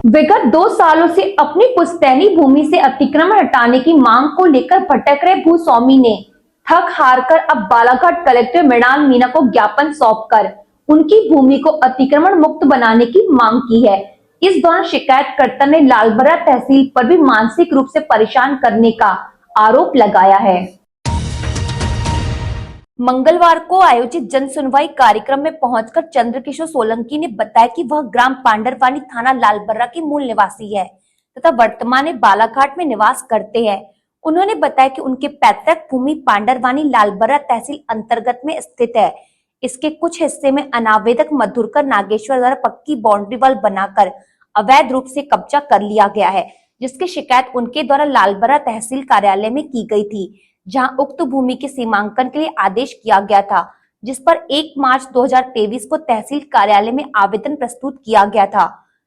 विगत 2 सालों से अपनी पुश्तैनी भूमि से अतिक्रमण हटाने की मांग को लेकर भटक रहे भूस्वामी ने थक हारकर अब बालाघाट कलेक्टर मृणाल मीणा को ज्ञापन सौंपकर उनकी भूमि को अतिक्रमण मुक्त बनाने की मांग की है। इस दौरान शिकायतकर्ता ने लालबर्रा तहसील पर भी मानसिक रूप से परेशान करने का आरोप लगाया है। मंगलवार को आयोजित जन सुनवाई कार्यक्रम में पहुंचकर चंद्रकिशोर सोलंकी ने बताया कि वह ग्राम पांडरवानी थाना लालबर्रा के मूल निवासी है तथा वर्तमान में बालाघाट में निवास करते हैं। उन्होंने बताया कि उनके पैतृक भूमि पांडरवानी लालबर्रा तहसील अंतर्गत में स्थित है। इसके कुछ हिस्से में अनावेदक मधुरकर नागेश्वर द्वारा पक्की बाउंड्री वॉल बनाकर अवैध रूप से कब्जा कर लिया गया है, जिसकी शिकायत उनके द्वारा लालबर्रा तहसील कार्यालय में की गई थी, जहां उक्त भूमि के सीमांकन के लिए आदेश किया गया था, जिस पर 1 मार्च 2023 को तहसील कार्यालय में आवेदन प्रस्तुत किया गया था,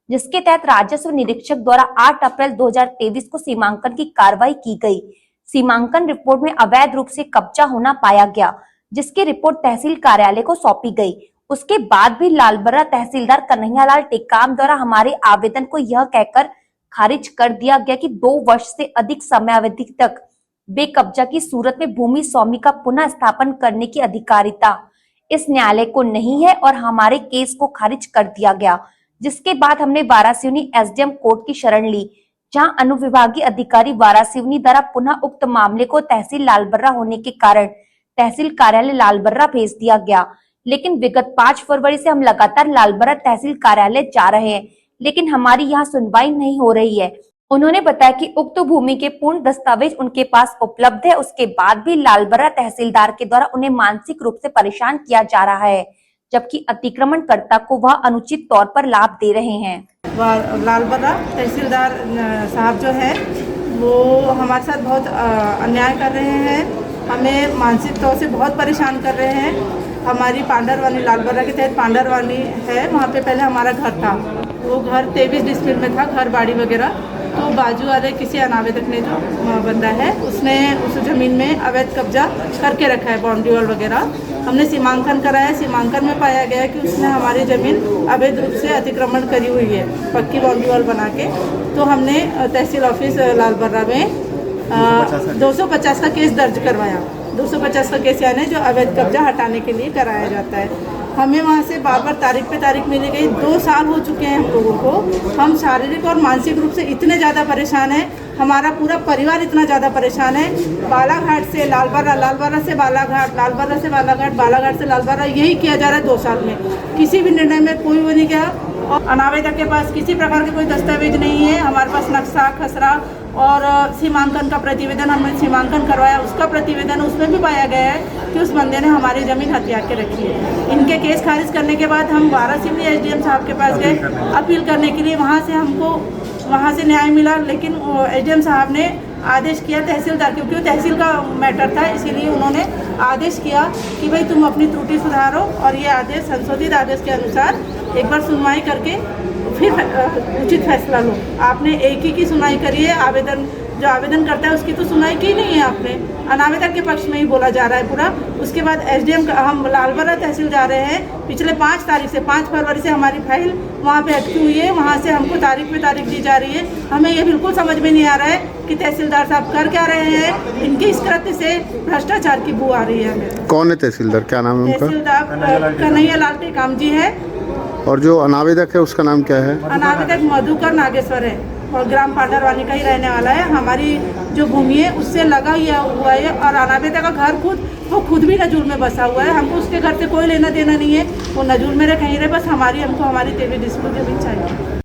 जिसके तहत राजस्व निरीक्षक द्वारा 8 अप्रैल 2023 को सीमांकन की कार्रवाई की गई। सीमांकन रिपोर्ट में अवैध रूप से कब्जा होना पाया गया, जिसकी रिपोर्ट तहसील कार्यालय को सौंपी गई। उसके बाद भी लालबर्रा तहसीलदार कन्हैयालाल टेकाम द्वारा हमारे आवेदन को यह कहकर खारिज कर दिया गया कि 2 वर्ष से अधिक समयावधि तक बेकब्जा की सूरत में भूमि स्वामी का पुनः स्थापन करने की अधिकारिता इस न्यायालय को नहीं है और हमारे केस को खारिज कर दिया गया। जिसके बाद हमने वारासिवनी एसडीएम कोर्ट की शरण ली, जहां अनुविभागीय अधिकारी वारासिवनी द्वारा पुनः उक्त मामले को तहसील लालबर्रा होने के कारण तहसील कार्यालय लालबर्रा भेज दिया गया। लेकिन विगत 5 फरवरी से हम लगातार लालबर्रा तहसील कार्यालय जा रहे हैं, लेकिन हमारी यहाँ सुनवाई नहीं हो रही है। उन्होंने बताया कि उक्त भूमि के पूर्ण दस्तावेज उनके पास उपलब्ध है। उसके बाद भी लालबर्रा तहसीलदार के द्वारा उन्हें मानसिक रूप से परेशान किया जा रहा है, जबकि अतिक्रमणकर्ता को वह अनुचित तौर पर लाभ दे रहे हैं। लालबर्रा तहसीलदार साहब जो है वो हमारे साथ बहुत अन्याय कर रहे हैं, हमें मानसिक तौर से बहुत परेशान कर रहे हैं। हमारी पांडरवानी लालबर्रा के तहत पांडरवानी है, वहाँ पे पहले हमारा घर था, वो घर 23 डिस्ट्रिक्ट में था, घर बाड़ी वगैरह। तो बाजू वाले किसी अनावेदक ने जो बंदा है उसने उस ज़मीन में अवैध कब्जा करके रखा है, बाउंड्री वॉल वगैरह। हमने सीमांकन कराया, सीमांकन में पाया गया कि उसने हमारी ज़मीन अवैध रूप से अतिक्रमण करी हुई है, पक्की बाउंड्री वॉल बना के। तो हमने तहसील ऑफिस लालबर्रा में 250 का केस दर्ज करवाया। 250 का केस यानी जो अवैध कब्जा हटाने के लिए कराया जाता है। हमें वहाँ से बार बार तारीख पे तारीख मिली गई। 2 साल हो चुके हैं हम लोगों को। हम शारीरिक और मानसिक रूप से इतने ज़्यादा परेशान हैं, हमारा पूरा परिवार इतना ज़्यादा परेशान है। बालाघाट से लालबर्रा, लालबर्रा से बालाघाट, लालबर्रा से बालाघाट, बालाघाट से लालबर्रा, यही किया जा रहा है 2 साल में। किसी भी निर्णय में कोई वो नहीं गया और अनावेदक के पास किसी प्रकार के कोई दस्तावेज नहीं है। हमारे पास नक्शा खसरा और सीमांकन का प्रतिवेदन, हमने सीमांकन करवाया, उसका प्रतिवेदन, उसमें भी पाया गया है कि उस बंदे ने हमारी ज़मीन हथिया के रखी है। इनके केस खारिज करने के बाद हम वारासिवनी एसडीएम साहब के पास गए अपील करने के लिए। वहाँ से न्याय मिला, लेकिन एसडीएम साहब ने आदेश किया तहसीलदार, क्योंकि वो तहसील का मैटर था, इसीलिए उन्होंने आदेश किया कि भाई तुम अपनी त्रुटि सुधारो और ये आदेश संशोधित आदेश के अनुसार एक बार सुनवाई करके फिर उचित फैसला लो। आपने एक ही की सुनवाई करी है, जो आवेदन करता है उसकी तो सुनवाई की नहीं है आपने, अनावेदक के पक्ष में ही बोला जा रहा है पूरा। उसके बाद एसडीएम हम लालबर्रा तहसील जा रहे हैं, पिछले 5 तारीख से 5 फरवरी से हमारी फाइल वहाँ पे अटकी हुई है, वहाँ से हमको तारीख पे तारीख दी जा रही है। हमें ये बिल्कुल समझ में नहीं आ रहा है कि तहसीलदार साहब कर क्या रहे हैं। इनके इस कृत्य से भ्रष्टाचार की बू आ रही है हमें। कौन है तहसीलदार, क्या नाम है उनका? तहसीलदार कन्हैयालाल टेकाम जी है। और जो अनावेदक है उसका नाम क्या है? अनावेदक मधुकर नागेश्वर है और ग्राम पांडरवानी का ही रहने वाला है। हमारी जो भूमि है उससे लगा हुआ है और अनावेदक का घर वो खुद भी नजूल में बसा हुआ है। हमको उसके घर से कोई लेना देना नहीं है, वो नजूल में रह कहीं रहे, बस हमको हमारी 23 डिस्ट्रिक्ट जमीन चाहिए।